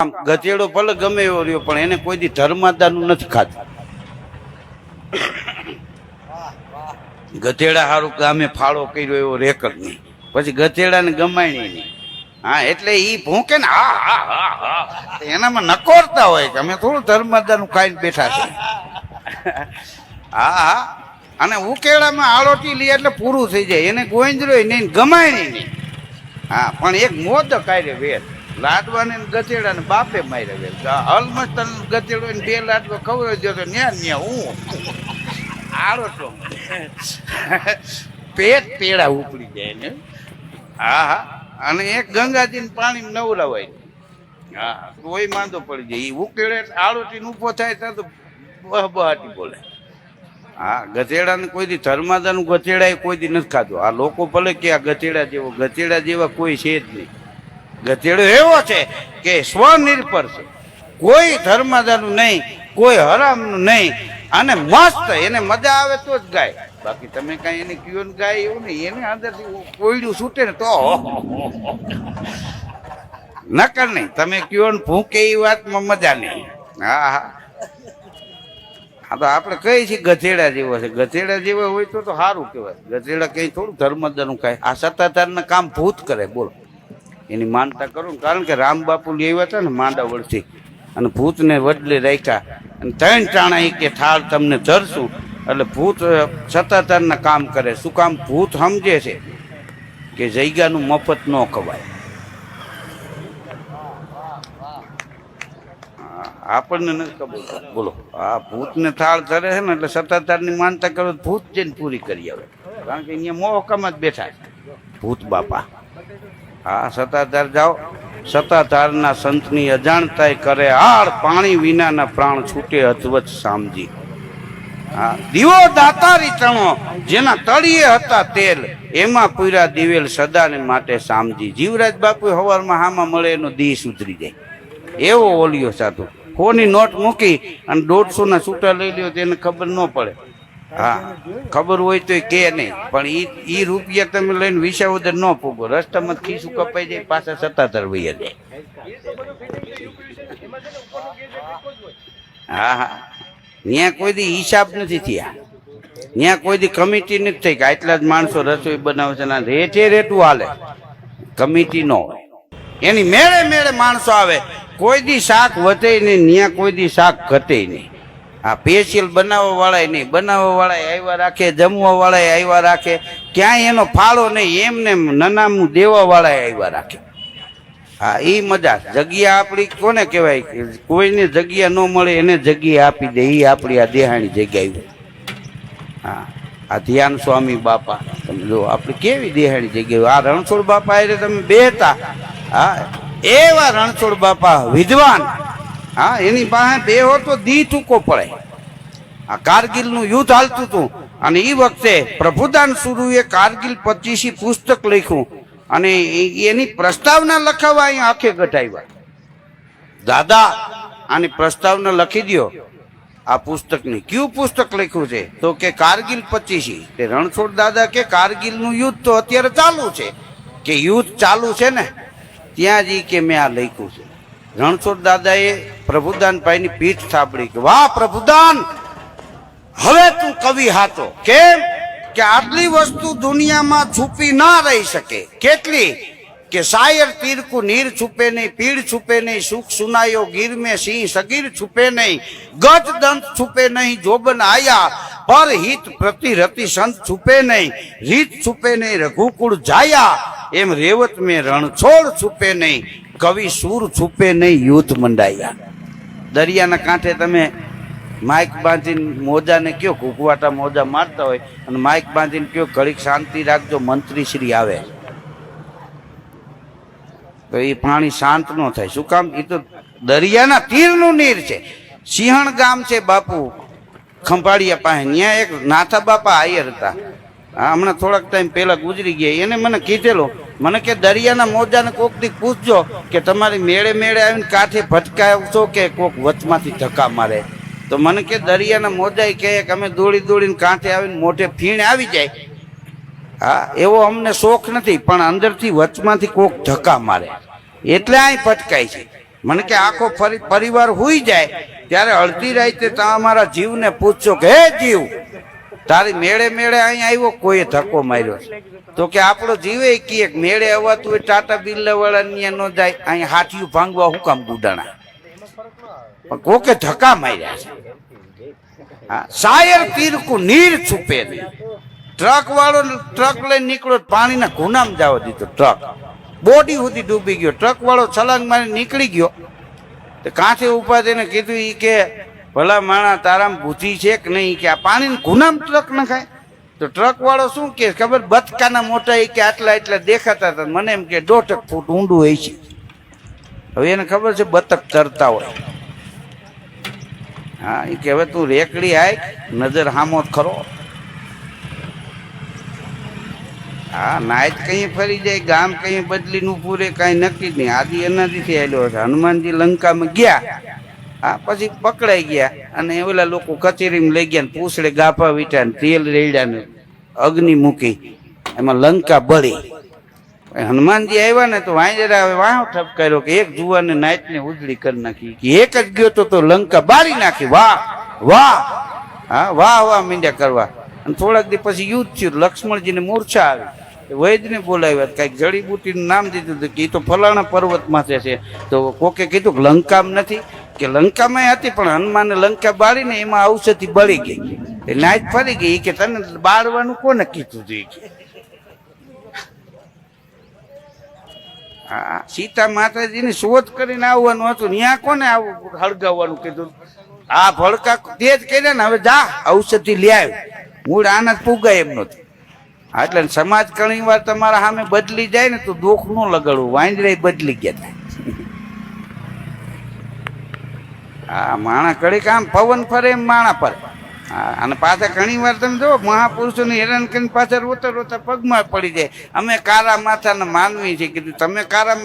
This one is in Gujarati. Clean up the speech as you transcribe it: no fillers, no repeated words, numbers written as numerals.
આમ ગધેડો ભલે ગમે એવો રહ્યો પણ એને કોઈ દી ધર્માદાનું નથી ખાધું. ગધેડા હારું ગામે ફાળો કર્યો એવો રેકર્ડ નહીં, પછી ગધેડાને ગમાણી નહીં. હા એટલે ઈ ભૂકે ને હા હા હા હા એનામાં નકોરતા હોય કે અમે થોડું ધર્માદાનું ખાઈને બેઠા છે. હા હા અને ઉકેડામાં આળોટી લે એટલે પૂરું થઈ જાય, એને ગોંજરો નહીં ગમાણી નહીં. હા પણ એક મોદ કાઢે વેર લાડવાને ગધેડાને બાપે મારે વેર અલમસ્ત ગધેડો ને બે લાડવા ખવડાવી દો તો ન્યા ન્યા હું આળોટો પેટ પેડા ઉપડી જાય ને. હા હા અને એક ગંગાજીને પાણી નવરાવાય. હા તોય માંદો પડી જાય. એ ઉકેડે આળોટીને ઊભો થાય ત્યાં તો બહાટી બોલે. હા ગધેડાને કોઈ દી ધર્માદાનું ગધેડા કોઈ દી નથી ખાધું. આ લોકો ભલે કે આ ગધેડા જેવો, ગધેડા જેવા કોઈ છે જ નહીં. ગધેડો એવો છે કે સ્વનિર્ભર છે, કોઈ ધર્માદાનું નહીં, કોઈ હરામનું નહીં, અને મસ્ત એને મજા આવે તો જ ગાય. બાકી તમે કાંઈ એને કયો ને ગાય એવું નહીં, એને અંદરથી કોયડું છૂટે ને તો નકર નહીં. તમે કયો ને ભૂકે એ વાતમાં મજા નહીં. હા હા હા તો આપણે કહીએ છીએ ગધેડા જેવો છે. ગધેડા જેવા હોય તો સારું કહેવાય. ગધેડા કંઈ થોડું ધર્મદાનું ખાય. આ સત્તાધારના કામ ભૂત કરે. બોલો એની માનતા કરું ને, કારણ કે રામ બાપુ લેવા હતા ને માંડાવળથી અને ભૂતને વડલે રાખ્યા અને 3 ટાણા એ કે થાળ તમને ધરશું. એટલે ભૂત સત્તાધારના કામ કરે. શું કામ? ભૂત સમજે છે કે જગ્યાનું મફત ન ખવાય. આપણને નથી ખબર. બોલો આ ભૂતને થાળ ધરે છે ને એટલે સત્તાધારની માનતા કરો ભૂત જઈને પૂરી કરી આવે, કારણ કે અહીંયા મોહકામાં જ બેઠા છે ભૂત બાપા. હા સત્તાધાર જાઓ, સત્તાધારના સંતની અજાણતાય કરે હાર, પાણી વિનાના પ્રાણ છૂટે અધવત સામજી. હા દીવો દાતારી ચણો, જેના તળિયે હતા તેલ, એમાં પૂરા દિવેલ સદાને માટે સામજી. જીવરાજ બાપુ હવારમાં હામાં મળે એનો દી સુધરી જાય એવો ઓલિયો સાધુ. કોની નોટ મૂકી અને 150ના છૂટા લઈ લ્યો તો એને ખબર ન પડે. હા ખબર હોય તો કે નહીં, પણ ઈ રૂપિયા તમે લઈને વિસાવદર ન પૂગો, રસ્તામાં ખીસું કપાઈ જાય, પાછા સત્તાધાર વૈયા જાય. હા હા ત્યાં કોઈ દી હિસાબ નથી થયા, ત્યાં કોઈ દી કમિટી નથી થઈ કે આટલા જ માણસો રસોઈ બનાવે છે ને રેઠે રેઠું હાલે. કમિટી ન હોય, એની મેળે મેળે માણસો આવે. કોઈ દી શાક વધે નહીં, ત્યાં કોઈ દી શાક ઘટે નહીં. આ સ્પેશિયલ બનાવવા વાળા નહીં, બનાવવા વાળા આવ્યા રાખે, જમવા વાળા આવ્યા રાખે, ક્યાંય એનો ફાળો નહીં, એમને નનામું દેવા વાળા આવ્યા રાખે. હા એ મજા. જગ્યા આપણી કોને કહેવાય? કોઈને જગ્યા ન મળે એને જગ્યા આપી દે, એ આપણી આ દેહાણી જગ્યા. હા આ ધ્યાન સ્વામી બાપા તમે જો આપણે કેવી દેહાણી જગ્યા. આ રણછોડ બાપા એટલે તમે બેહતા. હા એવા રણછોડ બાપા વિદ્વાન. હા એની પાસે બેહો તો દી ટૂંકો પડે. આ કારગિલનું યુદ્ધ હાલતું હતું અને એ વખતે પ્રભુદાન સુરુએ કારગિલ 25 પુસ્તક લખ્યું અને એની પ્રસ્તાવના લખાવવા અહીંયા આખે ગઢાવ્યા. દાદા આની પ્રસ્તાવના લખી દો આ પુસ્તકની. કયું પુસ્તક લખ્યું છે? તો કે કારગિલ 25. તે રણછોડ દાદા કે કારગિલનું યુદ્ધ તો અત્યારે ચાલુ છે. કે યુદ્ધ ચાલુ છે ને ત્યાં જ કે મેં આ લખ્યું છે. રણછોડ દાદાએ પ્રભુદાનભાઈની પીઠ થાબડી કે વાહ પ્રભુદાન, હવે તું કવિ હાચો. કેમ કે આટલી વસ્તુ દુનિયામાં છુપી ના રહી શકે. કેટલી? કે શાયર તીર કો નીર છુપે નહીં, પીડ છુપે નહીં, સુખ સુનાયો ગીર में સિંહ સગીર છુપે નહીં, ગજ દંત છુપે નહીં, જોબન આયા પર હિત પ્રતિ રતિ સંત છુપે નહીં, રીત છુપે નહીં, રઘુકુળ જાયા, એમ રેવત में રણછોડ છુપે નહીં, કવિ સૂર છુપે નહીં, યુદ્ધ મંડાયા. દરિયાના કાંઠે તમે માઇક બાંધીને મોજાને કયો, કુકવાટા મોજા મારતા હોય અને માઇક બાંધીને કયો ઘડીક શાંતિ રાખજો, મંત્રી શ્રી આવે, તો એ પાણી શાંત ન થાય. શું કામ? એ તો દરિયાના તીરનું નીર છે. સિંહણ ગામ છે બાપુ ખંભાળિયા પાસે, ત્યાં એક નાથા બાપા આયર હતા. હમણાં થોડાક ટાઈમ પહેલા ગુજરી ગયા. એને મને કીધેલું, મને કે દરિયાના મોજાને કોક દી પૂછજો કે તમારી મેળે મેળે આવીને કાંઠે ભટકાવશો કે કોક વચમાંથી ધક્કા મારે? તો મને કે દરિયાના મોજાએ કહે કે અમે દોડી દોડીને કાંઠે આવીને મોઢે ફીણ આવી જાય. હા એવો અમને શોખ નથી, પણ અંદરથી વચમાંથી કોક ધક્કા મારે એટલે અહીં ભટકાય છે. મને કે આખો પરિવાર હુઈ જાય ત્યારે અડધી રાતે તમારા જીવને પૂછજો કે હે જીવ તારી મેળે મેળે અહીંયા આવ્યો કોઈએ ધક્કો માર્યો છે તો કે આપણો જીવે કીએ મેળે અવાતું હોય ટાટા બિરલા વાળા ત્યાં ન જાય અહીંયા હાથિયું ભાંગવા હું કામ ગુડાણા પણ કોકે ધક્કા માર્યા છે હા શાયર તીરકું નીર છુપે નહીં ટ્રક વાળો ટ્રક લઈને નીકળ્યો પાણીના ગુનામ જવા દીધો ટ્રક બોડી સુધી ડૂબી ગયો ટ્રક વાળો છલાંગ મારી નીકળી ગયો તો કાંઠે ઉભા થઈને કીધું ઈ કે ભલા માણા તારામાં બુદ્ધિ છે કે નહીં કે આ પાણી ગુનામ ટ્રક નખાય તો ટ્રક વાળો શું કે ખબર બતકાના મોટા એ કે આટલા એટલા દેખાતા હતા મને એમ કે 1.5 ફૂટ ઊંડું હોય છે હવે એને ખબર છે બતક તરતા હોય હા એ કે હવે તું રેકડી આય નજર હામો ખરો હા નાયત કઈ ફરી જાય ગામ કઈ બદલી નું પૂરે કઈ નક્કી જ નહીં આદિ એનાથી આવેલો છે હનુમાનજી લંકામાં ગયા હા પછી પકડાઈ ગયા અને ઓલા લોકો કચેરીમાં લઈ ગયા ને પૂછડે ગાફા વીટા ને તેલ રેડ્યા ને અગ્નિ મૂકી એમાં લંકા બળી હનુમાનજી આવ્યા ને તો વાંજરા હવે વાહ ઠપકાર્યો કે એક જુવાને નાયતને ઉજળી કરી નાખી કે એક જ ગયો તો લંકા બાળી નાખી વાહ વાહ હા વાહ વાહ મીંડ્યા કરવા અને થોડાક દી પછી યુદ્ધ થયું લક્ષ્મણજીને મૂર્છા આવી વૈદને બોલાવ્યા કઈક જડીબુટીનું નામ દીધું હતું કે એ તો ફલાણા પર્વતમાં છે તો કોકે કીધું કે લંકામાં નથી કે લંકામાં હતી પણ હનુમાને લંકા બાળીને એમાં ઔષધિ બળી ગઈ એ નાયત ફરી ગઈ કે તને બાળવાનું કોને કીધું હતું કે હા સીતા માતાજીની શોધ કરીને આવવાનું હતું ત્યાં કોને આવું હળગાવવાનું કીધું આ ભડકા તે જ કર્યા ને હવે જા ઔષધિ લે આવ્યો મૂળ આના જ પુગાય એમ નતું એટલે સમાજ ઘણી વાર તમારા સામે બદલી જાય ને તો દુઃખ ન લગાડવું વાંદરા બદલી ગયા હા માણા ઘડીક આમ પવન ફરે એમ માણા પર હા અને પાછા ઘણી વાર તમે જો મહાપુરુષોને હેરાન કરીને પાછા રોતા રોતા પગમાં પડી જાય અમે કારા માથાના માનવી છે કીધું તમે કારા